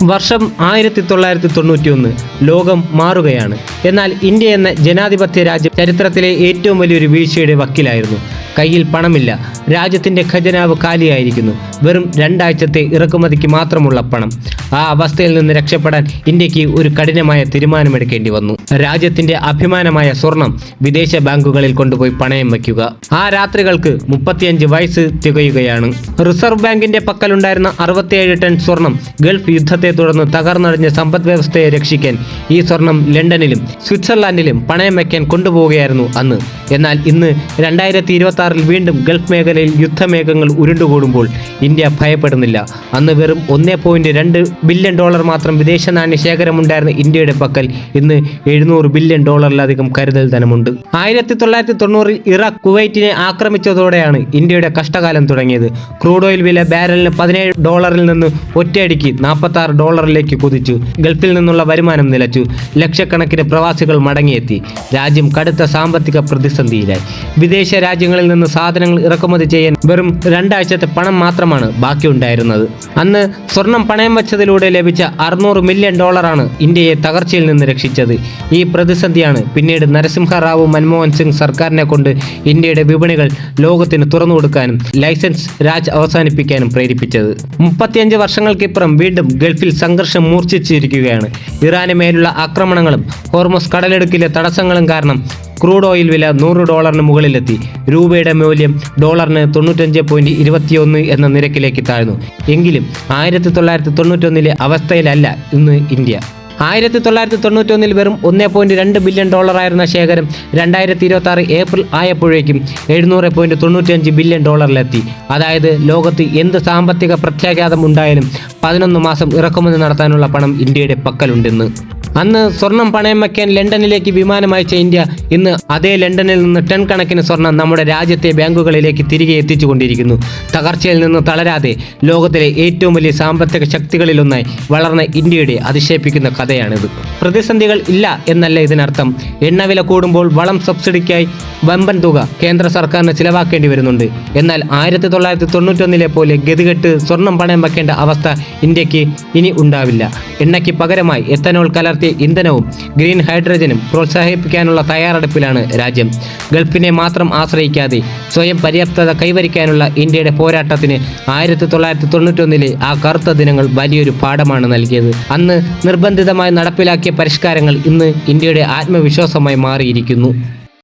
വർഷം 1991. ലോകം മാറുകയാണ്. എന്നാൽ ഇന്ത്യ എന്ന ജനാധിപത്യ രാജ്യം ചരിത്രത്തിലെ ഏറ്റവും വലിയൊരു വീഴ്ചയുടെ വക്കിലായിരുന്നു. കയ്യിൽ പണമില്ല, രാജ്യത്തിൻ്റെ ഖജനാവ് കാലിയായിരിക്കുന്നു. വെറും 2 ആഴ്ചത്തെ ഇറക്കുമതിക്ക് മാത്രമുള്ള പണം. ആ അവസ്ഥയിൽ നിന്ന് രക്ഷപ്പെടാൻ ഇന്ത്യക്ക് ഒരു കഠിനമായ തീരുമാനമെടുക്കേണ്ടി വന്നു. രാജ്യത്തിൻ്റെ അഭിമാനമായ സ്വർണം വിദേശ ബാങ്കുകളിൽ കൊണ്ടുപോയി പണയം വയ്ക്കുക. ആ രാത്രികൾക്ക് 35 വയസ്സ് തികയുകയാണ്. റിസർവ് ബാങ്കിന്റെ പക്കലുണ്ടായിരുന്ന 67 ടൺ സ്വർണം ഗൾഫ് യുദ്ധത്തെ തുടർന്ന് തകർന്നടിഞ്ഞ സമ്പദ് വ്യവസ്ഥയെ രക്ഷിക്കാൻ ഈ സ്വർണം ലണ്ടനിലും സ്വിറ്റ്സർലാൻഡിലും പണയം വയ്ക്കാൻ കൊണ്ടുപോവുകയായിരുന്നു അന്ന്. എന്നാൽ ഇന്ന് 2026 വീണ്ടും ഗൾഫ് മേഖലയിൽ യുദ്ധമേഘങ്ങൾ ഉരുണ്ടുകൂടുമ്പോൾ ഇന്ത്യ ഭയപ്പെടുന്നില്ല. അന്ന് വെറും $1.2 ബില്യൺ മാത്രം വിദേശ നാണ്യ ശേഖരമുണ്ടായിരുന്ന ഇന്ത്യയുടെ പക്കൽ ഇന്ന് $700 ബില്യൺ കരുതൽ ധനമുണ്ട്. 1990 ഇറാഖ് കുവൈറ്റിനെ ആക്രമിച്ചതോടെയാണ് ഇന്ത്യയുടെ കഷ്ടകാലം തുടങ്ങിയത്. ക്രൂഡ് ഓയിൽ വില ബാരലിന് $17 നിന്ന് ഒറ്റയടിക്ക് $46 കുതിച്ചു. ഗൾഫിൽ നിന്നുള്ള വരുമാനം നിലച്ചു. ലക്ഷക്കണക്കിന് പ്രവാസികൾ മടങ്ങിയെത്തി. രാജ്യം കടുത്ത സാമ്പത്തിക പ്രതിസന്ധിയിലായി. വിദേശ രാജ്യങ്ങളിൽ നിന്ന് സാധനങ്ങൾ ഇറക്കുമതി ചെയ്യാൻ വെറും 2 ആഴ്ചത്തെ പണം മാത്രമാണ് ബാക്കിയുണ്ടായിരുന്നത്. അന്ന് സ്വർണം പണയം വച്ചതിലൂടെ ലഭിച്ച $600 മില്യൺ ഇന്ത്യയെ തകർച്ചയിൽ നിന്ന് രക്ഷിച്ചത്. ഈ പ്രതിസന്ധിയാണ് പിന്നീട് നരസിംഹറാവു മൻമോഹൻ സിംഗ് സർക്കാരിനെ കൊണ്ട് ഇന്ത്യയുടെ വിപണികൾ ലോകത്തിന് തുറന്നു കൊടുക്കാനും ലൈസൻസ് രാജ് അവസാനിപ്പിക്കാനും പ്രേരിപ്പിച്ചത്. 35 വർഷങ്ങൾക്കിപ്പുറം വീണ്ടും ഗൾഫിൽ സംഘർഷം മൂർച്ഛിച്ചിരിക്കുകയാണ്. ഇറാന് മേലുള്ള ആക്രമണങ്ങളും ഹോർമുസ് കടലിടുക്കിലെ തടസ്സങ്ങളും കാരണം ക്രൂഡ് ഓയിൽ വില $100 മുകളിലെത്തി. രൂപയുടെ മൂല്യം ഡോളറിന് 95.21 എന്ന നിരക്കിലേക്ക് താഴ്ന്നു. എങ്കിലും 1991 അവസ്ഥയിലല്ല ഇന്ന് ഇന്ത്യ. 1991 വെറും $1.2 ബില്യൺ ആയിരുന്ന ശേഖരം 2026 ഏപ്രിൽ ആയപ്പോഴേക്കും $700.95 ബില്യൺ അതായത് ലോകത്ത് എന്ത് സാമ്പത്തിക പ്രത്യാഘാതം ഉണ്ടായാലും 11 മാസം ഇറക്കുമതി നടത്താനുള്ള പണം ഇന്ത്യയുടെ പക്കലുണ്ടെന്ന്. അന്ന് സ്വർണം പണയം വയ്ക്കാൻ ലണ്ടനിലേക്ക് വിമാനം അയച്ച ഇന്ത്യ ഇന്ന് അതേ ലണ്ടനിൽ നിന്ന് ടൺ കണക്കിന് സ്വർണം നമ്മുടെ രാജ്യത്തെ ബാങ്കുകളിലേക്ക് തിരികെ എത്തിച്ചുകൊണ്ടിരിക്കുന്നു. തകർച്ചയിൽ നിന്ന് തളരാതെ ലോകത്തിലെ ഏറ്റവും വലിയ സാമ്പത്തിക ശക്തികളിലൊന്നായി വളർന്ന ഇന്ത്യയുടെ അതിശയിപ്പിക്കുന്ന കഥയാണിത്. പ്രതിസന്ധികൾ ഇല്ല എന്നല്ല ഇതിനർത്ഥം. എണ്ണവില കൂടുമ്പോൾ വളം സബ്സിഡിക്കായി വമ്പൻ തുക കേന്ദ്ര സർക്കാരിന് ചിലവാക്കേണ്ടി വരുന്നുണ്ട്. എന്നാൽ 1991 പോലെ ഗതികെട്ട് സ്വർണം പണയം വയ്ക്കേണ്ട അവസ്ഥ ഇന്ത്യക്ക് ഇനി ഉണ്ടാവില്ല. എണ്ണയ്ക്ക് പകരമായി എത്തനോൾ കലർത്തിയ ഇന്ധനവും ഗ്രീൻ ഹൈഡ്രജനും പ്രോത്സാഹിപ്പിക്കാനുള്ള തയ്യാറെടുപ്പിലാണ് രാജ്യം. ഗൾഫിനെ മാത്രം ആശ്രയിക്കാതെ സ്വയം പര്യാപ്തത കൈവരിക്കാനുള്ള ഇന്ത്യയുടെ പോരാട്ടത്തിന് 1991 ആ കറുത്ത ദിനങ്ങൾ വലിയൊരു പാഠമാണ് നൽകിയത്. അന്ന് നിർബന്ധിതമായി നടപ്പിലാക്കിയ പരിഷ്കാരങ്ങൾ ഇന്ന് ഇന്ത്യയുടെ ആത്മവിശ്വാസമായി മാറിയിരിക്കുന്നു.